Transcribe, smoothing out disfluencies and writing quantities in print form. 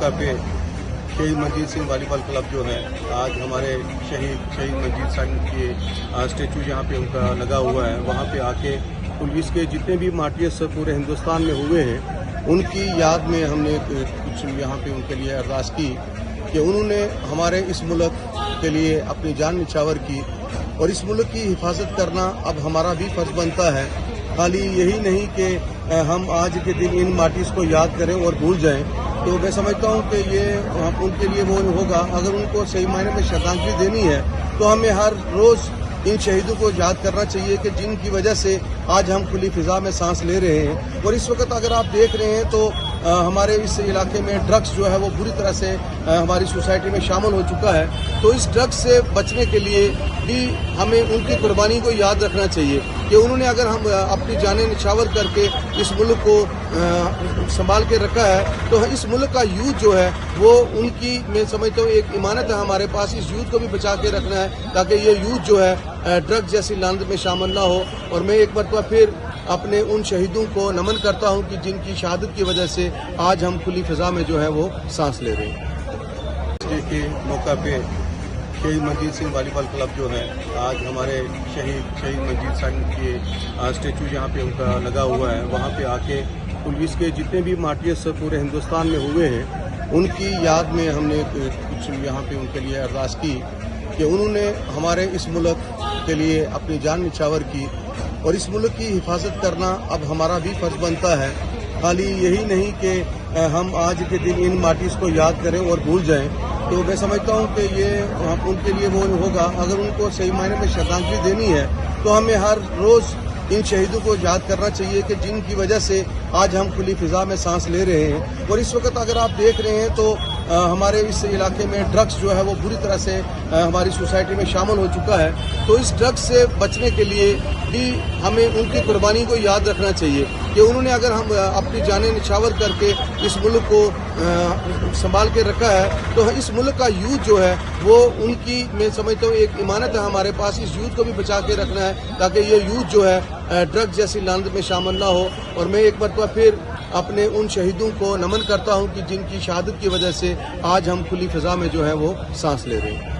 मौका पे शहीद मंजीत सिंह वॉलीबॉल क्लब जो है, आज हमारे शहीद मंजीत सिंह के स्टेचू जहाँ पे उनका लगा हुआ है, वहाँ पे आके पुलिस के जितने भी मार्टियर्स पूरे हिंदुस्तान में हुए हैं, उनकी याद में हमने कुछ यहाँ पे उनके लिए अरदास की कि उन्होंने हमारे इस मुल्क के लिए अपनी जान निछावर की और इस मुल्क की हिफाजत करना अब हमारा भी फर्ज बनता है। खाली यही नहीं कि हम आज के दिन इन मार्टियर्स को याद करें और भूल जाएं, तो मैं समझता हूं कि ये उनके लिए वो होगा। अगर उनको सही मायने में श्रद्धांजलि देनी है तो हमें हर रोज़ इन शहीदों को याद करना चाहिए कि जिनकी वजह से आज हम खुली फिजा में सांस ले रहे हैं। और इस वक्त अगर आप देख रहे हैं तो हमारे इस इलाके में ड्रग्स जो है वो बुरी तरह से हमारी सोसाइटी में शामिल हो चुका है। तो इस ड्रग्स से बचने के लिए भी हमें उनकी कुर्बानी को याद रखना चाहिए कि उन्होंने अगर हम अपनी जानें निछावर करके इस मुल्क को संभाल के रखा है, तो इस मुल्क का यूथ जो है वो उनकी, मैं समझता हूँ, एक इमानत है हमारे पास। इस यूथ को भी बचा के रखना है ताकि ये यूथ जो है ड्रग्स जैसी लानत में शामिल ना हो। और मैं एक मरतबा फिर अपने उन शहीदों को नमन करता हूं कि जिनकी शहादत की वजह से आज हम खुली फिजा में जो है वो सांस ले रहे हैं। के मौका पे शहीद मंजीत सिंह वॉलीबॉल क्लब जो है, आज हमारे शहीद मंजीत सिंह के स्टेचू जहाँ पे उनका लगा हुआ है, वहाँ पे आके पुलिस के जितने भी मार्टियर्स पूरे हिंदुस्तान में हुए हैं, उनकी याद में हमने कुछ यहाँ पे उनके लिए अरदास की कि उन्होंने हमारे इस मुल्क के लिए अपनी जान निछावर की और इस मुल्क की हिफाजत करना अब हमारा भी फर्ज बनता है। खाली यही नहीं कि हम आज के दिन इन मार्टियर्स को याद करें और भूल जाएं, तो मैं समझता हूं कि ये उनके लिए वो होगा। अगर उनको सही मायने में श्रद्धांजलि देनी है तो हमें हर रोज़ इन शहीदों को याद करना चाहिए कि जिनकी वजह से आज हम खुली फिजा में सांस ले रहे हैं। और इस वक्त अगर आप देख रहे हैं तो हमारे इस इलाके में ड्रग्स जो है वो बुरी तरह से हमारी सोसाइटी में शामिल हो चुका है। तो इस ड्रग्स से बचने के लिए भी हमें उनकी कुर्बानी को याद रखना चाहिए कि उन्होंने अगर हम अपनी जानें निछावर करके इस मुल्क को संभाल के रखा है, तो इस मुल्क का यूथ जो है वो उनकी, मैं समझता हूँ, एक इमानत है हमारे पास। इस यूथ को भी बचा के रखना है ताकि ये यूथ जो है ड्रग्स जैसी लानत में शामिल ना हो। और मैं एक मरतबा फिर अपने उन शहीदों को नमन करता हूं कि जिनकी शहादत की वजह से आज हम खुली फिजा में जो है वो सांस ले रहे हैं।